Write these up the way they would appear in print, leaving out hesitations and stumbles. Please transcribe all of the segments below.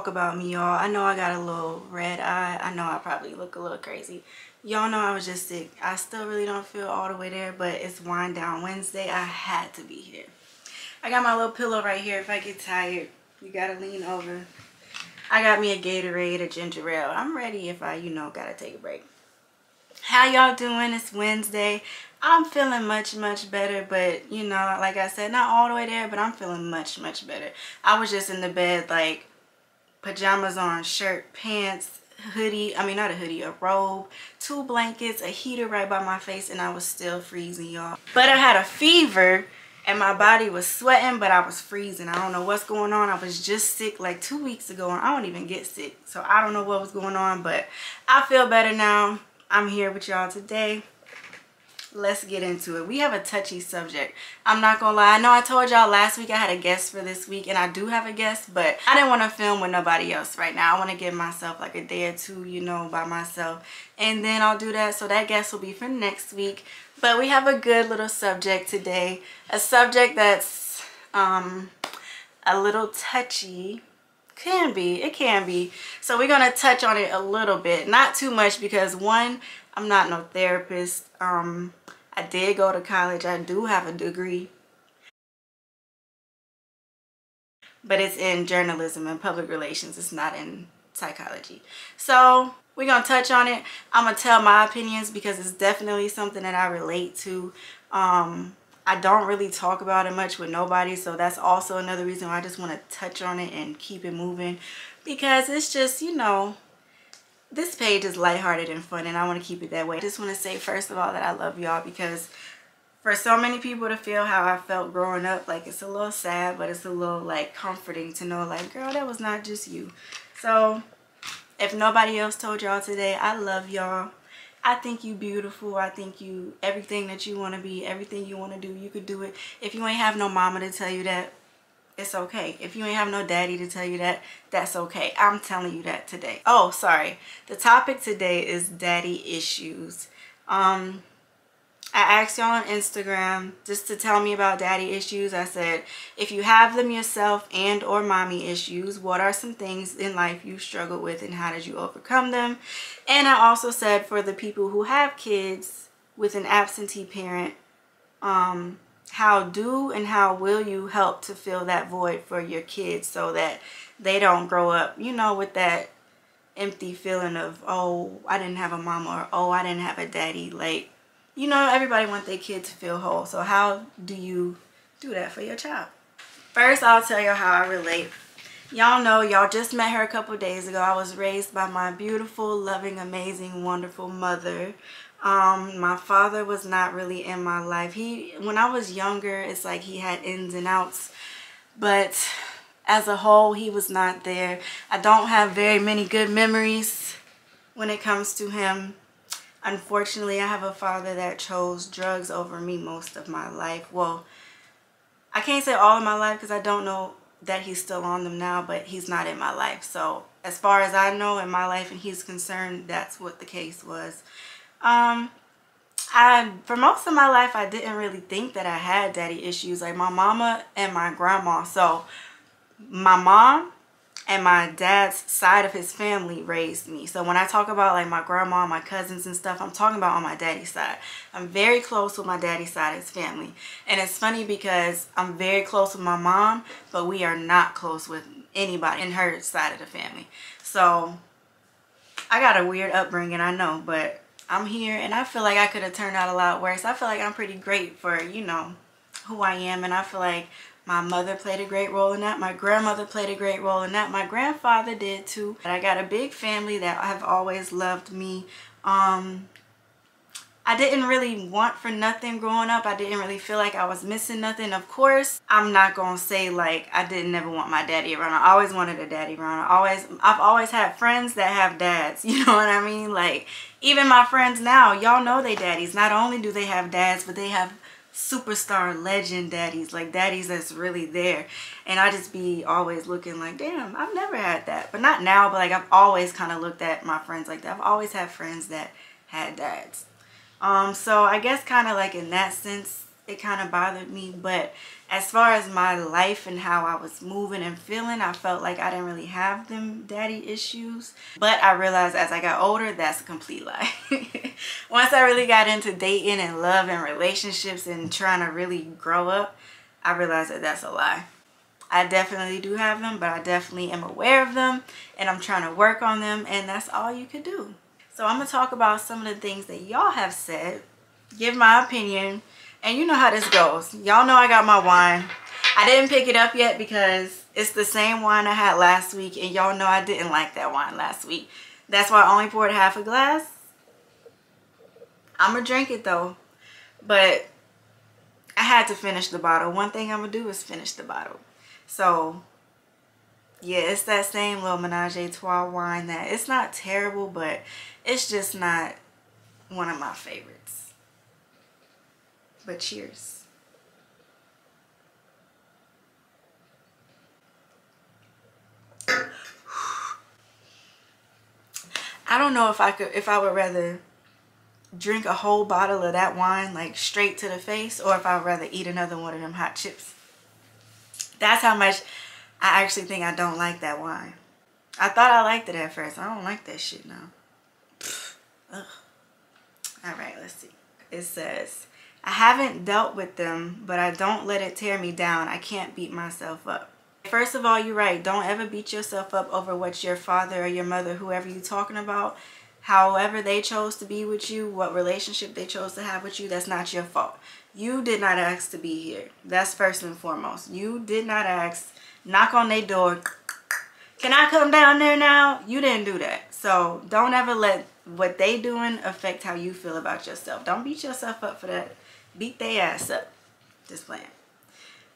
talk about me, y'all. I know I got a little red eye. I know I probably look a little crazy. Y'all know I was just sick. I still really don't feel all the way there, but it's wind down Wednesday. I had to be here. I got my little pillow right here. If I get tired, you gotta lean over. I got me a Gatorade, a ginger ale. I'm ready if I, gotta take a break. How y'all doing? It's Wednesday. I'm feeling much better, but like I said, not all the way there, but I'm feeling much better. I was just in the bed, like pajamas on, shirt, pants, hoodie, I mean not a hoodie, a robe, 2 blankets, a heater right by my face, and I was still freezing, y'all. But I had a fever and my body was sweating, but I was freezing. I don't know what's going on. I was just sick like 2 weeks ago, and I don't even get sick, so I don't know what was going on, but I feel better now. I'm here with y'all today. Let's get into it. We have a touchy subject. I'm not gonna lie. I know I told y'all last week I had a guest for this week, and I do have a guest, but I didn't want to film with nobody else right now. I want to give myself like a day or two, by myself, and then I'll do that. So that guest will be for next week. But we have a good little subject today. A subject that's a little touchy. It can be. So we're gonna touch on it a little bit, not too much, because one, I'm not no therapist. I did go to college. I do have a degree, but it's in journalism and public relations. It's not in psychology. So we're gonna touch on it. I'm gonna tell my opinions because it's definitely something that I relate to. I don't really talk about it much with nobody, so that's also another reason why I just want to touch on it and keep it moving, because it's just, this page is lighthearted and fun, and I want to keep it that way. I just want to say first of all that I love y'all, because for so many people to feel how I felt growing up, like, it's a little sad, but it's a little like comforting to know, like, girl, that was not just you. So if nobody else told y'all today, I love y'all. I think you beautiful. I think you everything that you want to be, everything you want to do, you could do it. If you ain't have no mama to tell you that, it's okay. If you ain't have no daddy to tell you that, that's okay. I'm telling you that today. Oh, sorry. The topic today is daddy issues. I asked y'all on Instagram just to tell me about daddy issues. I said, if you have them yourself and or mommy issues, what are some things in life you struggle with and how did you overcome them? And I also said, for the people who have kids with an absentee parent, how do and how will you help to fill that void for your kids so that they don't grow up, with that empty feeling of, oh, I didn't have a mama, or oh, I didn't have a daddy. Like, everybody wants their kid to feel whole. So how do you do that for your child? First, I'll tell you how I relate. Y'all know, y'all just met her a couple days ago. I was raised by my beautiful, loving, amazing, wonderful mother. My father was not really in my life. When I was younger, it's like he had ins and outs, but as a whole, he was not there. I don't have very many good memories when it comes to him. Unfortunately, I have a father that chose drugs over me most of my life. Well, I can't say all of my life because I don't know that he's still on them now, but he's not in my life. So as far as I know in my life and he's concerned, that's what the case was. For most of my life, I didn't really think that I had daddy issues. Like, my mama and my grandma. So my mom and my dad's side of his family raised me. So when I talk about like my grandma, my cousins and stuff, I'm talking about on my daddy's side. I'm very close with my daddy's side of his family. And it's funny because I'm very close with my mom, but we are not close with anybody in her side of the family. So I got a weird upbringing, I know, but I'm here and I feel like I could have turned out a lot worse. I feel like I'm pretty great for, who I am, and I feel like my mother played a great role in that. My grandmother played a great role in that. My grandfather did too. But I got a big family that have always loved me. I didn't really want for nothing growing up. I didn't really feel like I was missing nothing. Of course, I'm not gonna say like I didn't never want my daddy around. I always wanted a daddy around. I've always had friends that have dads. You know what I mean? Like, even my friends now, y'all know they daddies. Not only do they have dads, but they have superstar legend daddies, like daddies that's really there. And I just be always looking like, damn, I've never had that. But not now, but like I've always kind of looked at my friends like that. I've always had friends that had dads. So I guess kind of like in that sense, it kind of bothered me. But as far as my life and how I was moving and feeling, I felt like I didn't really have them daddy issues. But I realized as I got older, that's a complete lie. Once I really got into dating and love and relationships and trying to really grow up, I realized that that's a lie. I definitely do have them, but I definitely am aware of them and I'm trying to work on them, and that's all you could do. So I'm going to talk about some of the things that y'all have said, give my opinion, and you know how this goes. Y'all know I got my wine. I didn't pick it up yet because it's the same wine I had last week, and y'all know I didn't like that wine last week. That's why I only poured half a glass. I'm going to drink it though, but I had to finish the bottle. One thing I'm going to do is finish the bottle. So yeah, it's that same little Menage a Trois wine that it's not terrible, but it's just not one of my favorites. But cheers. I don't know if I would rather drink a whole bottle of that wine like straight to the face, or if I would rather eat another one of them hot chips. That's how much I actually think I don't like that wine. I thought I liked it at first. I don't like that shit now. Ugh. All right, let's see. It says, I haven't dealt with them, but I don't let it tear me down. I can't beat myself up. First of all, you're right. Don't ever beat yourself up over what your father or your mother, whoever you're talking about, however they chose to be with you, what relationship they chose to have with you, that's not your fault. You did not ask to be here. That's first and foremost. You did not ask. Knock on their door. Can I come down there now? You didn't do that. So don't ever let what they doing affect how you feel about yourself. Don't beat yourself up for that. Beat their ass up. Just playing.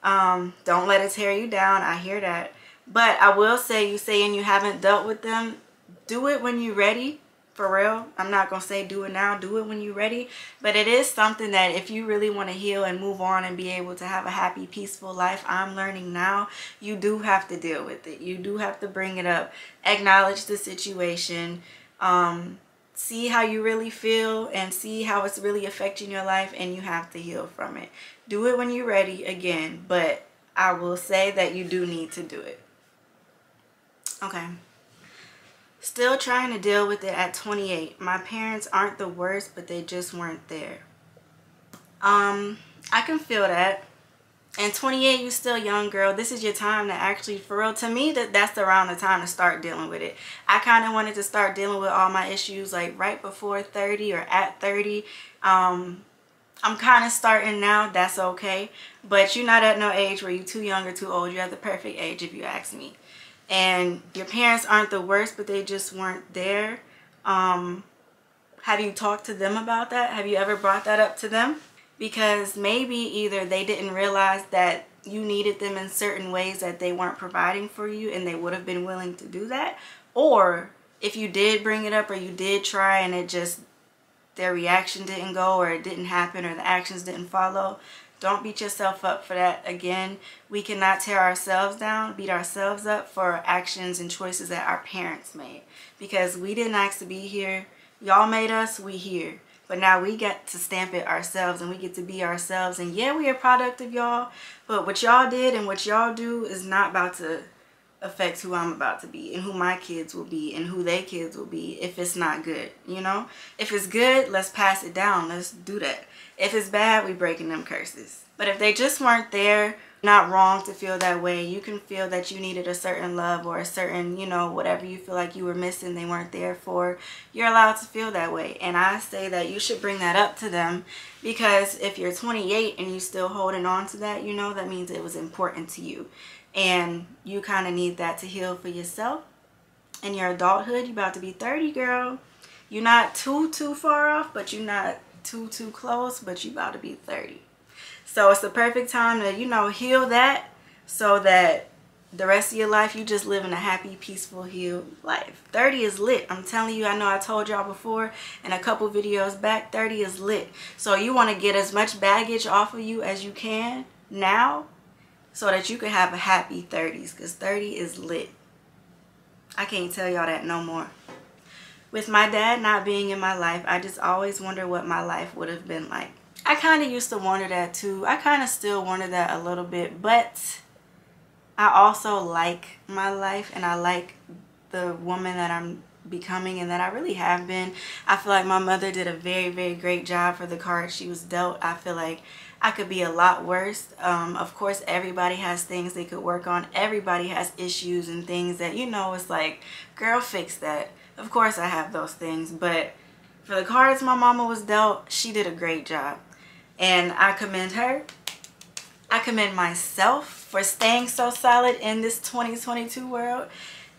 Don't let it tear you down. I hear that. But I will say, you saying you haven't dealt with them, do it when you're ready. For real. I'm not going to say do it now. Do it when you're ready. But it is something that if you really want to heal and move on and be able to have a happy, peaceful life, I'm learning now, you do have to deal with it. You do have to bring it up. Acknowledge the situation. See how you really feel and see how it's really affecting your life, and you have to heal from it. Do it when you're ready again. But I will say that you do need to do it. Okay. Still trying to deal with it at 28. My parents aren't the worst, but they just weren't there. I can feel that. And 28, you still young, girl. This is your time to actually, for real, to me, that's around the time to start dealing with it. I kind of wanted to start dealing with all my issues like right before 30 or at 30. I'm kind of starting now. That's okay. But you're not at no age where you're too young or too old. You're at the perfect age if you ask me. And your parents aren't the worst, but they just weren't there. Have you talked to them about that? Have you ever brought that up to them? Because maybe either they didn't realize that you needed them in certain ways that they weren't providing for you, and they would have been willing to do that. Or if you did bring it up or you did try and it just, their reaction didn't go, or it didn't happen, or the actions didn't follow, don't beat yourself up for that. Again, we cannot tear ourselves down, beat ourselves up for actions and choices that our parents made. Because we didn't ask to be here. Y'all made us, we here. But now we get to stamp it ourselves, and we get to be ourselves. And yeah, we are a product of y'all. But what y'all did and what y'all do is not about to affect who I'm about to be and who my kids will be and who their kids will be if it's not good, you know? If it's good, let's pass it down. Let's do that. If it's bad, we breaking them curses. But if they just weren't there, not wrong to feel that way. You can feel that you needed a certain love or a certain, you know, whatever you feel like you were missing, they weren't there for. You're allowed to feel that way. And I say that you should bring that up to them, because if you're 28 and you still holding on to that, you know, that means it was important to you. And you kind of need that to heal for yourself. In your adulthood, you're about to be 30, girl. You're not too far off, but you're not too close, but you're about to be 30. So it's the perfect time to, you know, heal that, so that the rest of your life you just live in a happy, peaceful, healed life. 30 is lit. I'm telling you, I know I told y'all before in a couple videos back, 30 is lit. So you want to get as much baggage off of you as you can now, so that you can have a happy 30s, because 30 is lit. I can't tell y'all that no more. With my dad not being in my life, I just always wonder what my life would have been like. I kind of used to wonder that too. I kind of still wonder that a little bit, but I also like my life and I like the woman that I'm becoming and that I really have been. I feel like my mother did a very, very great job for the card she was dealt. I feel like I could be a lot worse. Of course, everybody has things they could work on. Everybody has issues and things that, you know, it's like, girl, fix that. Of course I have those things, but for the cards my mama was dealt, she did a great job. And I commend her. I commend myself for staying so solid in this 2022 world.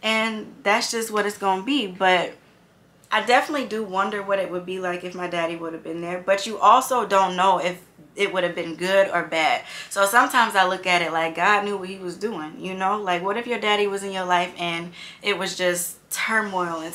And that's just what it's going to be. But I definitely do wonder what it would be like if my daddy would have been there. But you also don't know if it would have been good or bad. So sometimes I look at it like God knew what he was doing, you know? Like, what if your daddy was in your life and it was just turmoil and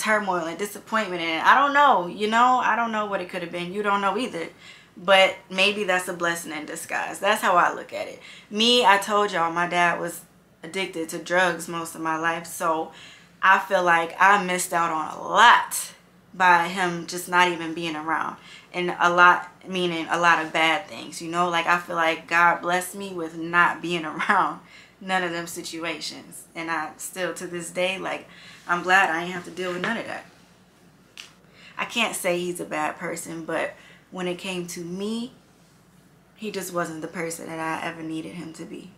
disappointment? And I don't know, you know? I don't know what it could have been. You don't know either. But maybe that's a blessing in disguise. That's how I look at it. Me, I told y'all my dad was addicted to drugs most of my life. So I feel like I missed out on a lot by him just not even being around. And a lot, meaning a lot of bad things, you know? Like, I feel like God blessed me with not being around none of them situations. And I still, to this day, like, I'm glad I didn't have to deal with none of that. I can't say he's a bad person, but when it came to me, he just wasn't the person that I ever needed him to be.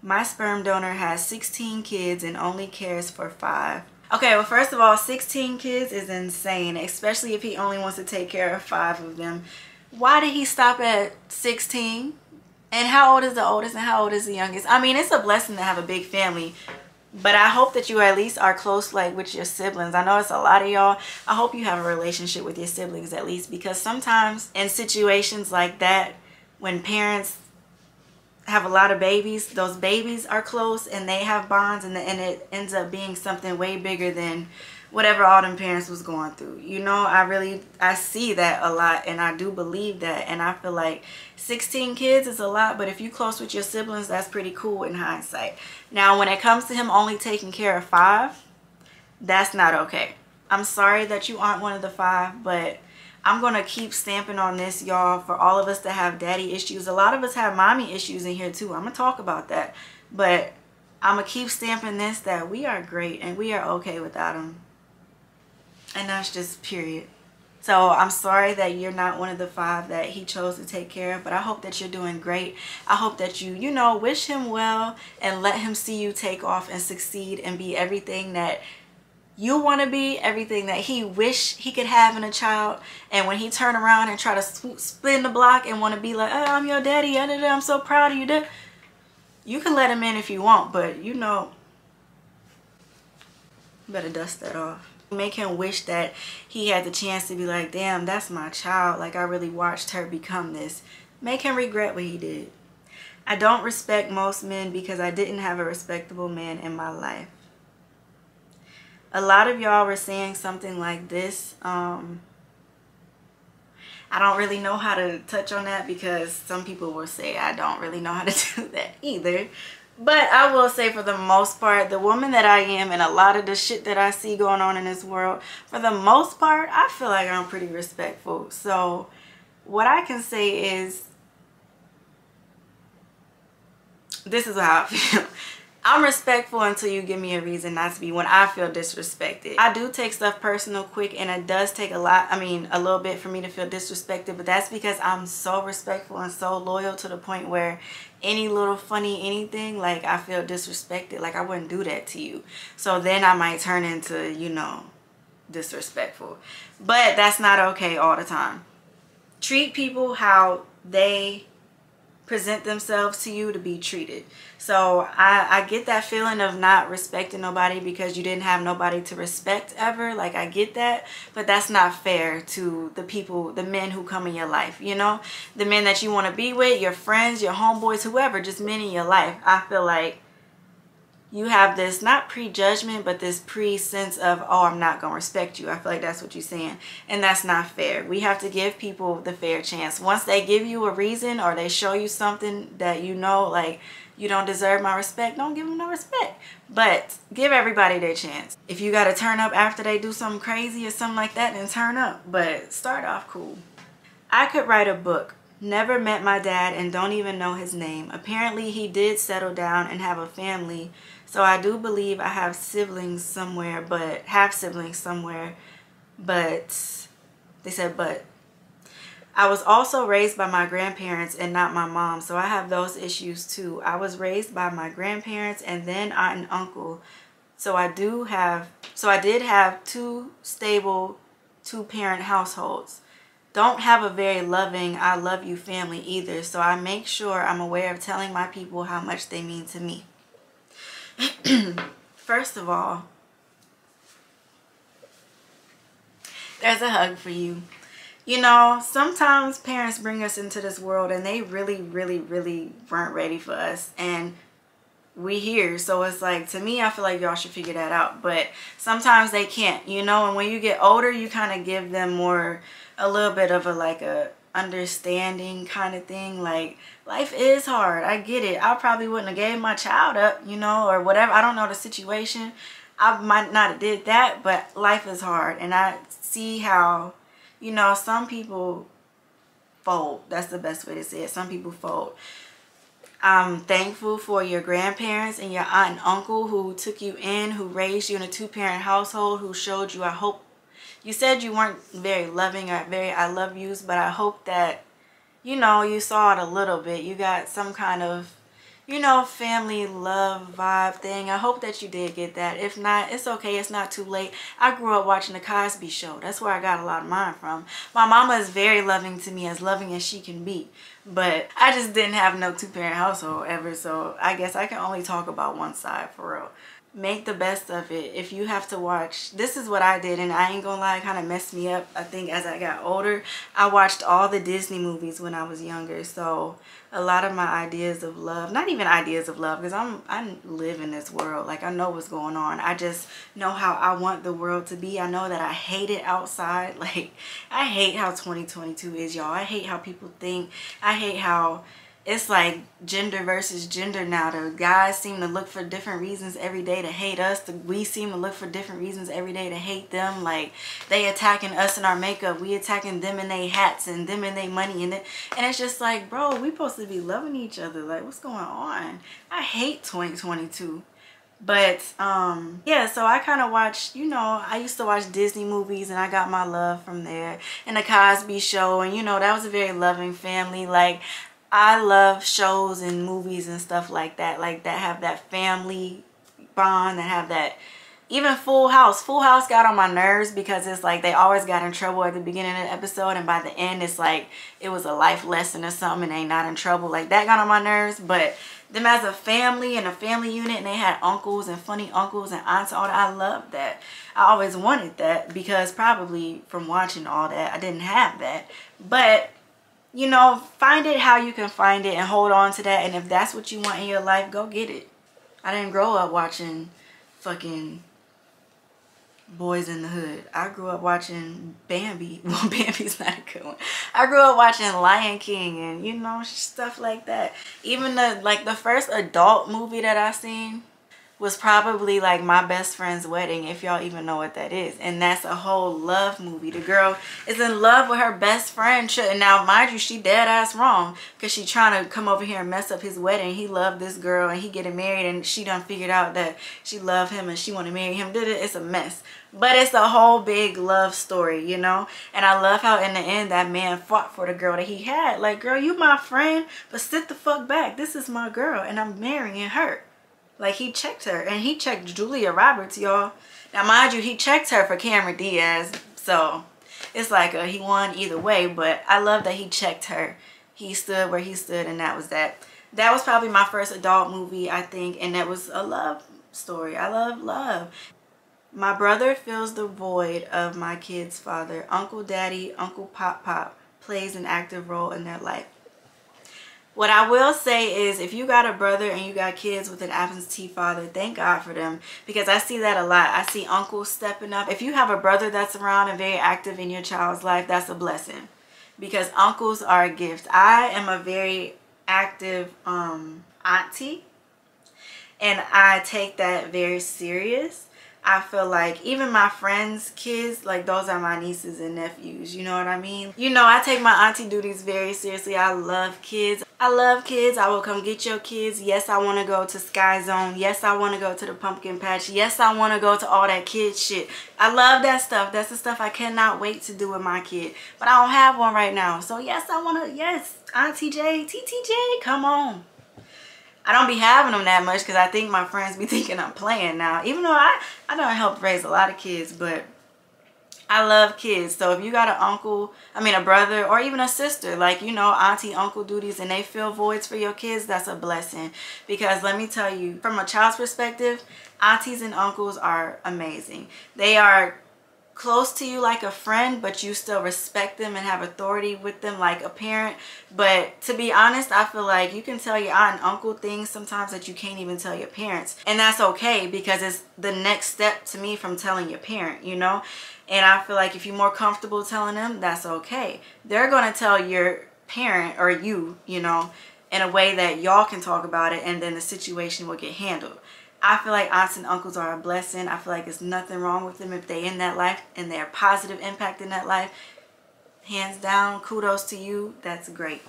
My sperm donor has 16 kids and only cares for 5. Okay, well, first of all, 16 kids is insane, especially if he only wants to take care of 5 of them. Why did he stop at 16? And how old is the oldest and how old is the youngest? I mean, it's a blessing to have a big family, but I hope that you at least are close, like, with your siblings. I know it's a lot of y'all. I hope you have a relationship with your siblings at least, because sometimes in situations like that, when parents have a lot of babies, those babies are close and they have bonds, and it ends up being something way bigger than whatever all them parents was going through. You know, I see that a lot, and I do believe that, and I feel like 16 kids is a lot, but if you close with your siblings, that's pretty cool in hindsight. Now, when it comes to him only taking care of 5, that's not okay. I'm sorry that you aren't one of the 5, but I'm going to keep stamping on this, y'all, for all of us that have daddy issues. A lot of us have mommy issues in here too. I'm going to talk about that, but I'm going to keep stamping this, that we are great and we are okay without him. And that's just period. So I'm sorry that you're not one of the 5 that he chose to take care of, but I hope that you're doing great. I hope that you know, wish him well and let him see you take off and succeed and be everything that you want to be, everything that he wish he could have in a child. And when he turn around and try to spin the block and want to be like, oh, I'm your daddy, I'm so proud of you, you can let him in if you want, but you know, you better dust that off. Make him wish that he had the chance to be like, damn, that's my child. Like, I really watched her become this. Make him regret what he did. I don't respect most men because I didn't have a respectable man in my life. A lot of y'all were saying something like this. I don't really know how to touch on that because some people will say I don't really know how to do that either. But I will say, for the most part, the woman that I am and a lot of the shit that I see going on in this world, for the most part, I feel like I'm pretty respectful. So what I can say is, this is how I feel. I'm respectful until you give me a reason not to be, when I feel disrespected. I do take stuff personal quick, and it does take a little bit for me to feel disrespected, but that's because I'm so respectful and so loyal to the point where any little funny anything, like, I feel disrespected. Like, I wouldn't do that to you. So then I might turn into, you know, disrespectful. But that's not okay all the time. Treat people how they present themselves to you to be treated. So I get that feeling of not respecting nobody because you didn't have nobody to respect ever. Like, I get that, but that's not fair to the people, the men who come in your life, you know, the men that you want to be with, your friends, your homeboys, whoever, just men in your life. I feel like you have this, not prejudgment, but this pre-sense of, oh, I'm not going to respect you. I feel like that's what you're saying. And that's not fair. We have to give people the fair chance. Once they give you a reason or they show you something that you know, like, you don't deserve my respect, don't give them no respect. But give everybody their chance. If you got to turn up after they do something crazy or something like that, then turn up. But start off cool. I could write a book. Never met my dad and don't even know his name. Apparently he did settle down and have a family. So I do believe I have siblings somewhere, but half siblings somewhere. But they said, but I was also raised by my grandparents and not my mom. So I have those issues too. I was raised by my grandparents and then aunt and uncle. So I did have two stable two-parent households. Don't have a very loving I love you family either, so I make sure I'm aware of telling my people how much they mean to me. First of all, there's a hug for you. You know, sometimes parents bring us into this world and they really, really, really weren't ready for us, and we here. So it's like, to me, I feel like y'all should figure that out, but sometimes they can't, you know. And when you get older, you kind of give them more, a little bit of a like a understanding kind of thing. Like, life is hard, I get it. I probably wouldn't have gave my child up, you know, or whatever. I don't know the situation, I might not have did that, but life is hard. And I see how, you know, some people fold. That's the best way to say it. Some people fold. I'm thankful for your grandparents and your aunt and uncle who took you in, who raised you in a two-parent household, who showed you, I hope, you said you weren't very loving or very I love yous, but I hope that, you know, you saw it a little bit. You got some kind of, you know, family love vibe thing. I hope that you did get that. If not, it's okay. It's not too late. I grew up watching the Cosby Show. That's where I got a lot of mine from. My mama is very loving to me, as loving as she can be. But I just didn't have no two-parent household ever. So I guess I can only talk about one side for real. Make the best of it. If you have to watch, this is what I did, and I ain't gonna lie, it kind of messed me up. I think as I got older, I watched all the Disney movies when I was younger. So a lot of my ideas of love, not even ideas of love, because I live in this world, like I know what's going on. I just know how I want the world to be. I know that I hate it outside. Like, I hate how 2022 is, y'all. I hate how people think. I hate how it's like gender versus gender now. The guys seem to look for different reasons every day to hate us. We seem to look for different reasons every day to hate them. Like, they attacking us in our makeup, we attacking them in their hats and them in their money, and it's just like, bro, we supposed to be loving each other. Like, what's going on? I hate 2022. But yeah, so I kind of watched, you know, I used to watch Disney movies and I got my love from there, and the Cosby Show, and you know, that was a very loving family. Like, I love shows and movies and stuff like that have that family bond, that have that. Even Full House got on my nerves because it's like they always got in trouble at the beginning of the episode, and by the end it's like it was a life lesson or something and they not in trouble. Like, that got on my nerves. But them as a family and a family unit, and they had uncles and funny uncles and aunts, all that, I loved that. I always wanted that because probably from watching all that I didn't have that. But you know, find it how you can find it and hold on to that. And if that's what you want in your life, go get it. I didn't grow up watching fucking Boys in the Hood. I grew up watching Bambi. Well, Bambi's not a good one. I grew up watching Lion King and, you know, stuff like that. Even the first adult movie that I seen was probably like My Best Friend's Wedding, if y'all even know what that is. And that's a whole love movie. The girl is in love with her best friend. And now, mind you, she dead ass wrong because she trying to come over here and mess up his wedding. He loved this girl and he getting married, and she done figured out that she loved him and she want to marry him. It's a mess. But it's a whole big love story, you know. And I love how in the end that man fought for the girl that he had. Like, girl, you my friend, but sit the fuck back. This is my girl and I'm marrying her. Like, he checked her, and he checked Julia Roberts, y'all. Now, mind you, he checked her for Cameron Diaz, so it's like he won either way. But I love that he checked her. He stood where he stood, and that was that. That was probably my first adult movie, I think, and that was a love story. I love love. My brother fills the void of my kid's father. Uncle Daddy, Uncle Pop Pop plays an active role in their life. What I will say is, if you got a brother and you got kids with an absentee father, thank God for them, because I see that a lot. I see uncles stepping up. If you have a brother that's around and very active in your child's life, that's a blessing, because uncles are a gift. I am a very active auntie, and I take that very serious. I feel like even my friends' kids, like those are my nieces and nephews, you know what I mean? You know, I take my auntie duties very seriously. I love kids. I love kids. I will come get your kids. Yes, I want to go to Sky Zone. Yes, I want to go to the pumpkin patch. Yes, I want to go to all that kid shit. I love that stuff. That's the stuff I cannot wait to do with my kid. But I don't have one right now. So yes, I want to, yes, Auntie J, TTJ, come on. I don't be having them that much because I think my friends be thinking I'm playing now. Even though I don't help raise a lot of kids, but I love kids. So if you got an uncle, I mean a brother or even a sister, like, you know, auntie, uncle duties, and they fill voids for your kids, that's a blessing. Because let me tell you, from a child's perspective, aunties and uncles are amazing. They are close to you like a friend, but you still respect them and have authority with them like a parent. But to be honest, I feel like you can tell your aunt and uncle things sometimes that you can't even tell your parents, and that's okay because it's the next step to me from telling your parent, you know. And I feel like if you're more comfortable telling them, that's okay. They're going to tell your parent or you know, in a way that y'all can talk about it, and then the situation will get handled. I feel like aunts and uncles are a blessing. I feel like there's nothing wrong with them if they in that life and they're a positive impact in that life. Hands down, kudos to you. That's great.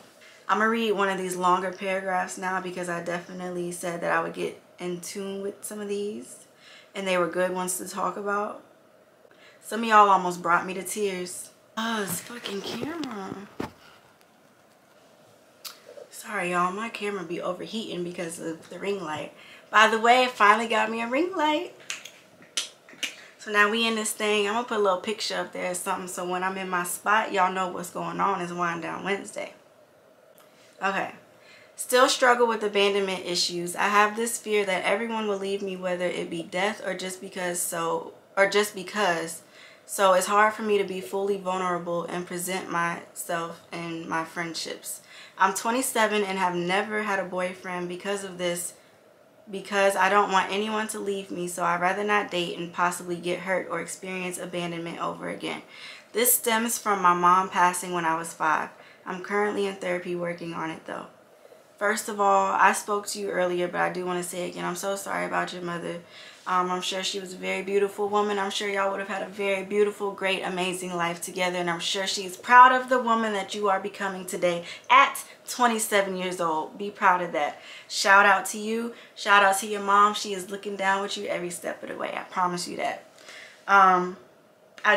I'm going to read one of these longer paragraphs now because I definitely said that I would get in tune with some of these, and they were good ones to talk about. Some of y'all almost brought me to tears. Oh, this fucking camera. Sorry, y'all. My camera be overheating because of the ring light. By the way, it finally got me a ring light. So now we in this thing. I'm going to put a little picture up there or something so when I'm in my spot, y'all know what's going on. It's Wind Down Wednesday. Okay. Still struggle with abandonment issues. I have this fear that everyone will leave me, whether it be death or just because. So it's hard for me to be fully vulnerable and present myself and my friendships. I'm 27 and have never had a boyfriend because of this. Because I don't want anyone to leave me, so I'd rather not date and possibly get hurt or experience abandonment over again. This stems from my mom passing when I was 5. I'm currently in therapy working on it though. First of all, I spoke to you earlier, but I do want to say again, I'm so sorry about your mother. I'm sure she was a very beautiful woman. I'm sure y'all would have had a very beautiful, great, amazing life together. And I'm sure she's proud of the woman that you are becoming today at 27 years old. Be proud of that. Shout out to you. Shout out to your mom. She is looking down with you every step of the way. I promise you that. I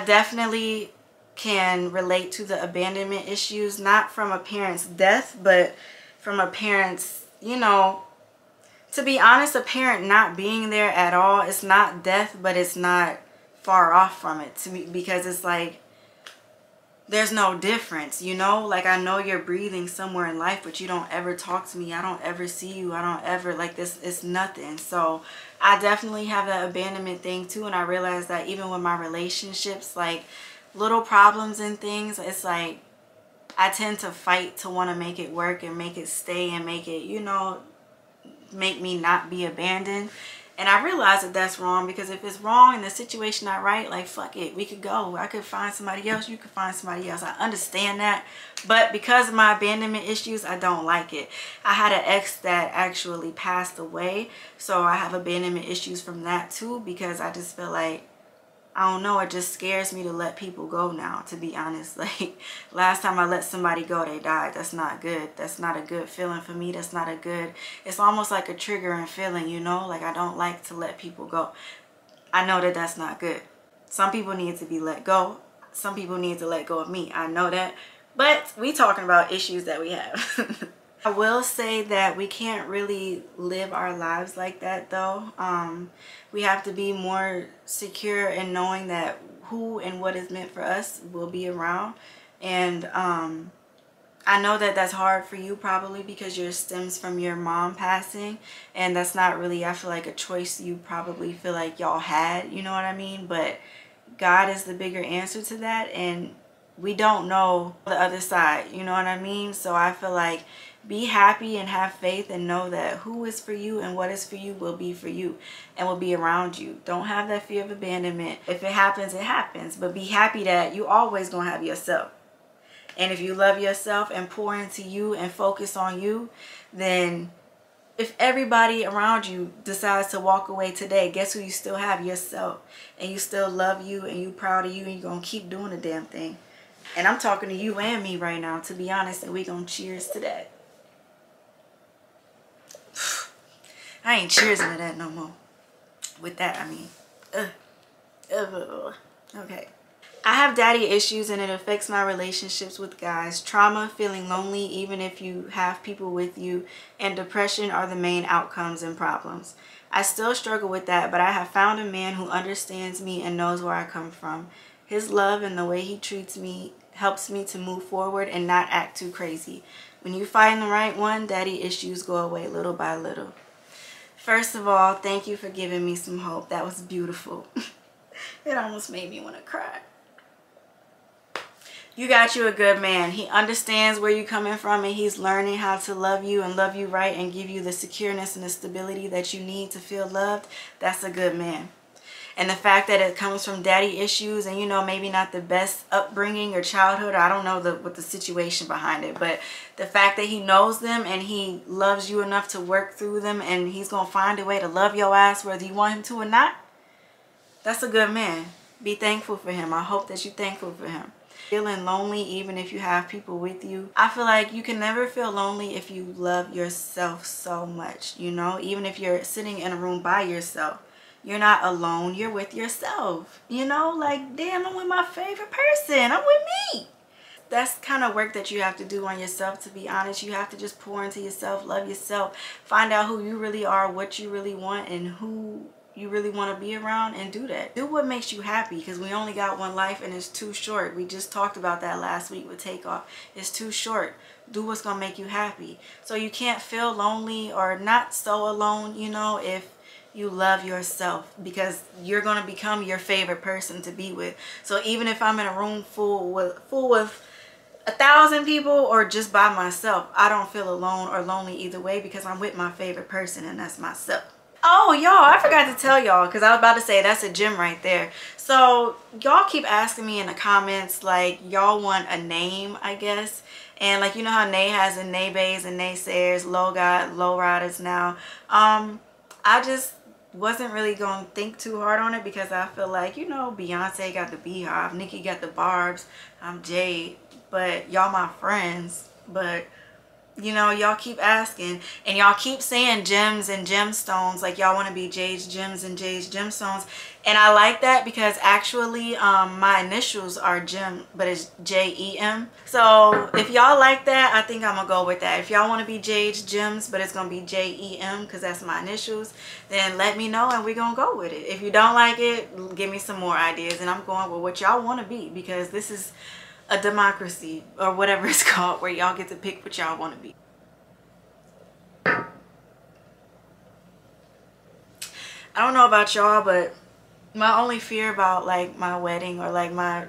definitely can relate to the abandonment issues, not from a parent's death, but from a parent's, you know, to be honest, a parent not being there at all, it's not death, but it's not far off from it to me, because it's like there's no difference, you know. Like, I know you're breathing somewhere in life, but you don't ever talk to me. I don't ever see you. I don't ever, like, this, it's nothing. So I definitely have that abandonment thing too, and I realize that even with my relationships, like little problems and things, it's like I tend to fight to want to make it work and make it stay and make it, you know, make me not be abandoned. And I realize that that's wrong, because if it's wrong and the situation not right, like, fuck it, we could go. I could find somebody else, you could find somebody else. I understand that, but because of my abandonment issues, I don't like it. I had an ex that actually passed away, so I have abandonment issues from that too, because I just feel like, I don't know, it just scares me to let people go now, to be honest. Like, last time I let somebody go, they died. That's not good. That's not a good feeling for me. That's not a good, it's almost like a triggering feeling, you know? Like, I don't like to let people go. I know that that's not good. Some people need to be let go. Some people need to let go of me. I know that. But we talking about issues that we have. I will say that we can't really live our lives like that though. We have to be more secure in knowing that who and what is meant for us will be around. And I know that that's hard for you probably because yours stems from your mom passing, and that's not really, I feel like, a choice you probably feel like y'all had, you know what I mean? But God is the bigger answer to that, and we don't know the other side, you know what I mean? So I feel like, be happy and have faith and know that who is for you and what is for you will be for you and will be around you. Don't have that fear of abandonment. If it happens, it happens. But be happy that you always gonna have yourself. And if you love yourself and pour into you and focus on you, then If everybody around you decides to walk away today, guess who you still have? Yourself. And you still love you and you proud of you and you're going to keep doing the damn thing. And I'm talking to you and me right now, to be honest, and we're going to cheers to that. I ain't cheersing to that no more. With that, I mean, okay. I have daddy issues and it affects my relationships with guys. Trauma, feeling lonely even if you have people with you, and depression are the main outcomes and problems. I still struggle with that, but I have found a man who understands me and knows where I come from. His love and the way he treats me helps me to move forward and not act too crazy. When you find the right one, daddy issues go away little by little. First of all, thank you for giving me some hope. That was beautiful. It almost made me want to cry. You got you a good man. He understands where you're coming from and he's learning how to love you and love you right and give you the secureness and the stability that you need to feel loved. That's a good man. And the fact that it comes from daddy issues and, you know, maybe not the best upbringing or childhood. I don't know what the situation behind it. But the fact that he knows them and he loves you enough to work through them and he's going to find a way to love your ass whether you want him to or not. That's a good man. Be thankful for him. I hope that you're thankful for him. Feeling lonely even if you have people with you. I feel like you can never feel lonely if you love yourself so much, you know, even if you're sitting in a room by yourself. You're not alone. You're with yourself. You know, like, damn, I'm with my favorite person. I'm with me. That's kind of work that you have to do on yourself, to be honest. You have to just pour into yourself, love yourself, find out who you really are, what you really want, and who you really want to be around, and do that. Do what makes you happy, because we only got one life and it's too short. We just talked about that last week with Takeoff. It's too short. Do what's going to make you happy. So you can't feel lonely or not so alone, you know, if you love yourself, because you're going to become your favorite person to be with. So even if I'm in a room full with 1,000 people or just by myself, I don't feel alone or lonely either way, because I'm with my favorite person, and that's myself. Oh, y'all, I forgot to tell y'all, because I was about to say that's a gem right there. So y'all keep asking me in the comments, like, y'all want a name, I guess. And like, you know how Nay has a naybays and naysayers, low riders now. I just wasn't really going to think too hard on it, because I feel like, you know, Beyonce got the Beehive, Nicki got the Barbs, I'm Jade, but y'all my friends. But you know, y'all keep asking and y'all keep saying gems and gemstones, like y'all want to be Jade's Gems and Jade's Gemstones. And I like that, because actually my initials are Gem, but it's J-E-M. So if y'all like that, I think I'm gonna go with that. If y'all want to be Jade's Gems but it's gonna be J-E-M because that's my initials, then let me know and we're gonna go with it. If you don't like it, give me some more ideas and I'm going with what y'all want to be, because this is a democracy, or whatever it's called, where y'all get to pick what y'all want to be. I don't know about y'all, but my only fear about like my wedding, or like no,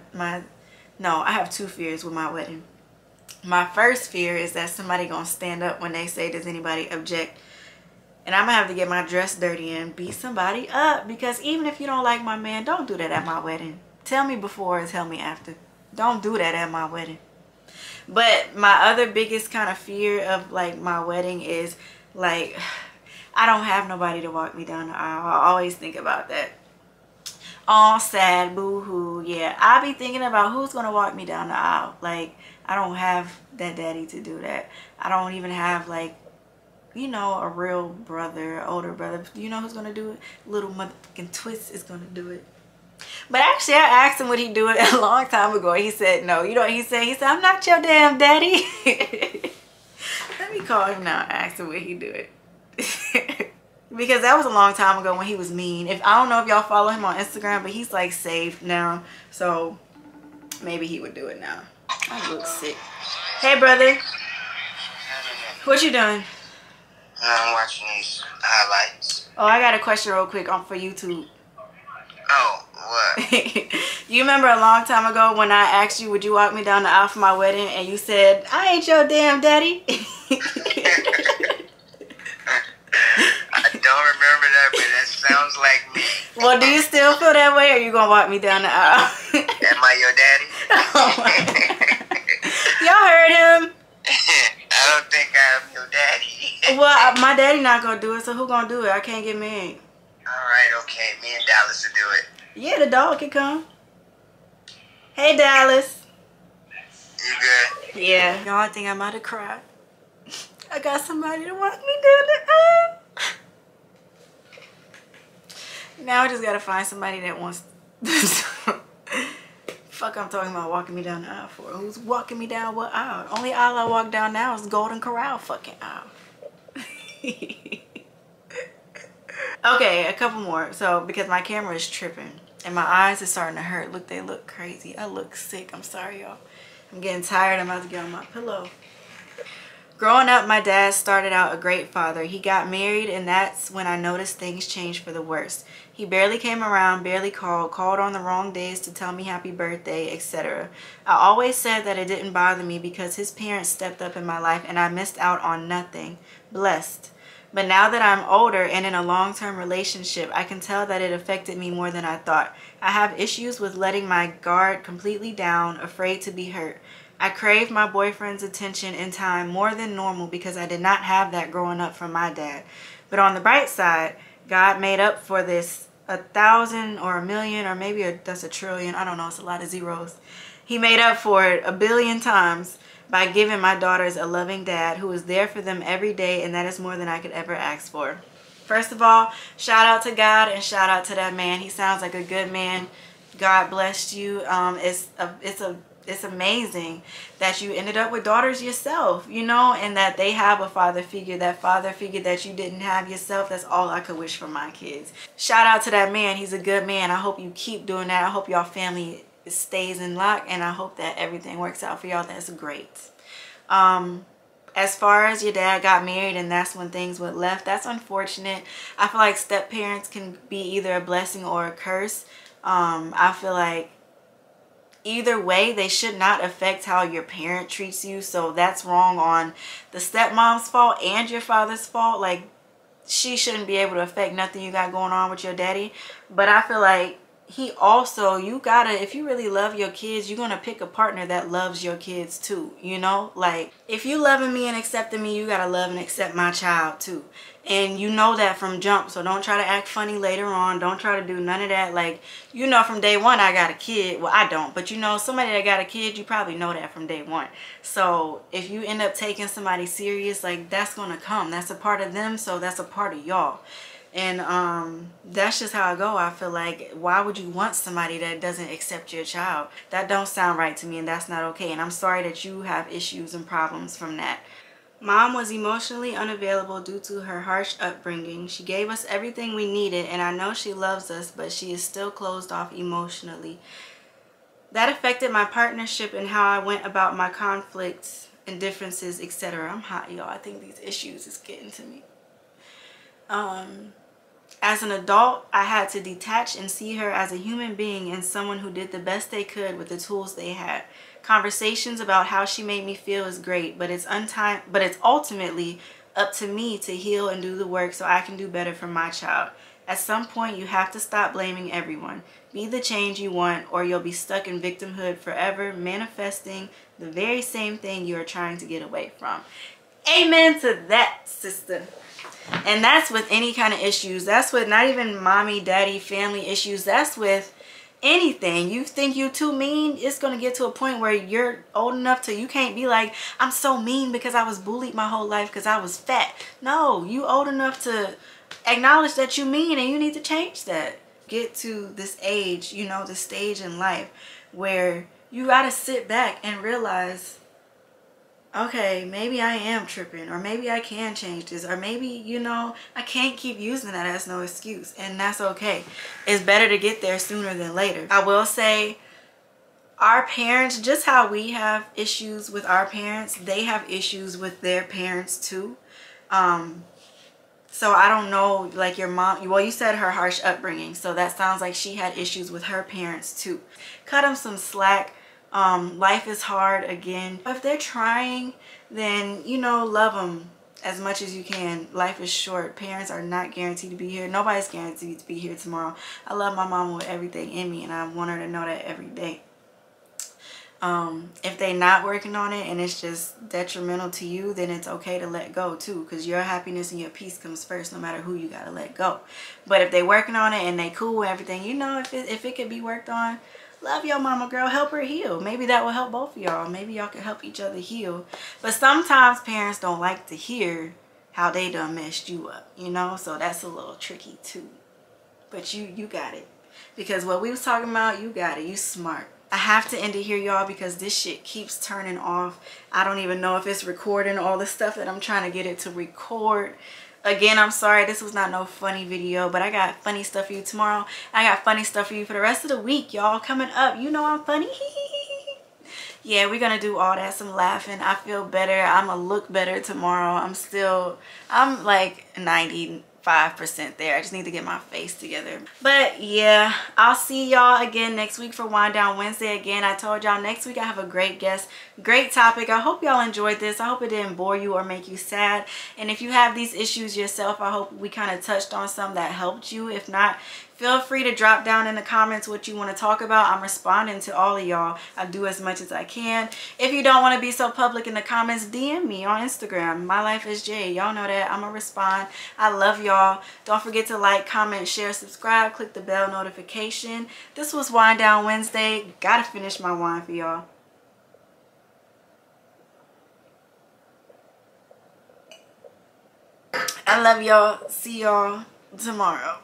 I have two fears with my wedding. My first fear is that somebody gonna stand up when they say, does anybody object? And I'm gonna have to get my dress dirty and beat somebody up, because even if you don't like my man, don't do that at my wedding. Tell me before and tell me after. Don't do that at my wedding. But my other biggest kind of fear of like my wedding is like, I don't have nobody to walk me down the aisle. I always think about that. All sad, boo-hoo. Yeah, I be thinking about who's gonna walk me down the aisle. Like, I don't have that daddy to do that. I don't even have, like, you know, a real brother, older brother. You know who's gonna do it? Little motherfucking Twist is gonna do it. But actually, I asked him would he do it a long time ago. He said no. You know what he said? He said, I'm not your damn daddy. Let me call him now and ask him would he do it. Because that was a long time ago when he was mean. I don't know if y'all follow him on Instagram, but he's like saved now. So maybe he would do it now. I look sick. Hey, brother. What you doing? I'm watching these highlights. Oh, I got a question real quick for YouTube. Oh, what? You remember a long time ago when I asked you, would you walk me down the aisle for my wedding? And you said, I ain't your damn daddy. I don't remember that, but that sounds like me. Well, do you still feel that way, or are you going to walk me down the aisle? Am I your daddy? Y'all heard him. I don't think I'm your daddy. Well, my daddy not gonna do it, so who gonna do it? I can't get married. Alright, okay. Me and Dallas will do it. Yeah, the dog can come. Hey, Dallas. You good? Yeah. Y'all, I think I'm about to cry. I got somebody to walk me down the aisle. Now I just gotta find somebody that wants fuck I'm talking about walking me down the aisle for. Who's walking me down what aisle? Only aisle I walk down now is Golden Corral fucking aisle. Okay, a couple more. So because my camera is tripping and my eyes are starting to hurt. Look, they look crazy. I look sick. I'm sorry, y'all. I'm getting tired. I'm about to get on my pillow. Growing up, my dad started out a great father. He got married, and that's when I noticed things changed for the worst. He barely came around, barely called on the wrong days to tell me happy birthday, etc. I always said that it didn't bother me because his parents stepped up in my life and I missed out on nothing. Blessed. But now that I'm older and in a long-term relationship, I can tell that it affected me more than I thought. I have issues with letting my guard completely down, afraid to be hurt. I crave my boyfriend's attention and time more than normal because I did not have that growing up from my dad. But on the bright side, God made up for this 1,000 or 1,000,000 or maybe that's 1,000,000,000. I don't know. It's a lot of zeros. He made up for it 1,000,000,000 times by giving my daughters a loving dad who is there for them every day, and that is more than I could ever ask for. First of all, shout out to God and shout out to that man. He sounds like a good man. God blessed you. It's amazing that you ended up with daughters yourself, you know, and that they have a father figure, that father figure that you didn't have yourself. That's all I could wish for my kids. Shout out to that man. He's a good man. I hope you keep doing that. I hope your family stays in lock, and I hope that everything works out for y'all. That's great. As far as your dad got married and that's when things went left, that's unfortunate. I feel like step parents can be either a blessing or a curse. I feel like either way, they should not affect how your parent treats you. So that's wrong on the stepmom's fault and your father's fault. Like, she shouldn't be able to affect nothing you got going on with your daddy. But I feel like he also, you gotta, if you really love your kids, you're gonna pick a partner that loves your kids too, you know? Like, if you loving me and accepting me, you gotta love and accept my child too. And you know that from jump, so don't try to act funny later on. Don't try to do none of that. Like, you know from day one I got a kid. Well, I don't, but you know somebody that got a kid, you probably know that from day one. So if you end up taking somebody serious, like, that's gonna come. That's a part of them, so that's a part of y'all. And that's just how I go. I feel like, why would you want somebody that doesn't accept your child? That don't sound right to me, and that's not okay. And I'm sorry that you have issues and problems from that. Mom was emotionally unavailable due to her harsh upbringing. She gave us everything we needed, and I know she loves us, but she is still closed off emotionally. That affected my partnership and how I went about my conflicts and differences, etc. I'm hot, y'all. I think these issues is getting to me. As an adult, I had to detach and see her as a human being and someone who did the best they could with the tools they had. Conversations about how she made me feel is great, but it's ultimately up to me to heal and do the work so I can do better for my child. At some point, you have to stop blaming everyone. Be the change you want, or you'll be stuck in victimhood forever, manifesting the very same thing you are trying to get away from. Amen to that, sister. And that's with any kind of issues. That's with not even mommy, daddy, family issues. That's with anything. You think you too mean, it's going to get to a point where you're old enough to, you can't be like, I'm so mean because I was bullied my whole life because I was fat. No, you old enough to acknowledge that you mean, and you need to change that. Get to this age, you know, this stage in life where you got to sit back and realize, okay, maybe I am tripping, or maybe I can change this, or maybe, you know, I can't keep using that as no excuse, and that's okay. It's better to get there sooner than later. I will say, our parents, just how we have issues with our parents, they have issues with their parents too. So I don't know, like your mom, well, you said her harsh upbringing, so that sounds like she had issues with her parents too. Cut them some slack. Life is hard again. If they're trying, then, you know, love them as much as you can. Life is short. Parents are not guaranteed to be here. Nobody's guaranteed to be here tomorrow. I love my mama with everything in me, and I want her to know that every day. If they not working on it and it's just detrimental to you, then it's okay to let go too, because your happiness and your peace comes first no matter who you gotta let go. But if they working on it and they cool with everything, you know, if it could be worked on, love your mama, girl, help her heal. Maybe that will help both of y'all. Maybe y'all can help each other heal. But sometimes parents don't like to hear how they done messed you up, you know, so that's a little tricky too. But you got it, because what we was talking about, you got it. You smart. I have to end it here, y'all, because this shit keeps turning off. I don't even know if it's recording all the stuff that I'm trying to get it to record. Again, I'm sorry, this was not no funny video, but I got funny stuff for you tomorrow. I got funny stuff for you for the rest of the week, y'all, coming up. You know I'm funny. Yeah, we're gonna do all that, some laughing. I feel better. I'm gonna look better tomorrow. I'm like 95% there. I just need to get my face together. But yeah, I'll see y'all again next week for Wind Down Wednesday. Again, I told y'all next week I have a great guest, great topic. I hope y'all enjoyed this. I hope it didn't bore you or make you sad. And if you have these issues yourself, I hope we kind of touched on some that helped you. If not, feel free to drop down in the comments what you want to talk about. I'm responding to all of y'all. I do as much as I can. If you don't want to be so public in the comments, DM me on Instagram. My life is Jay. Y'all know that. I'm going to respond. I love y'all. Don't forget to like, comment, share, subscribe. Click the bell notification. This was Wind Down Wednesday. Gotta finish my wine for y'all. I love y'all. See y'all tomorrow.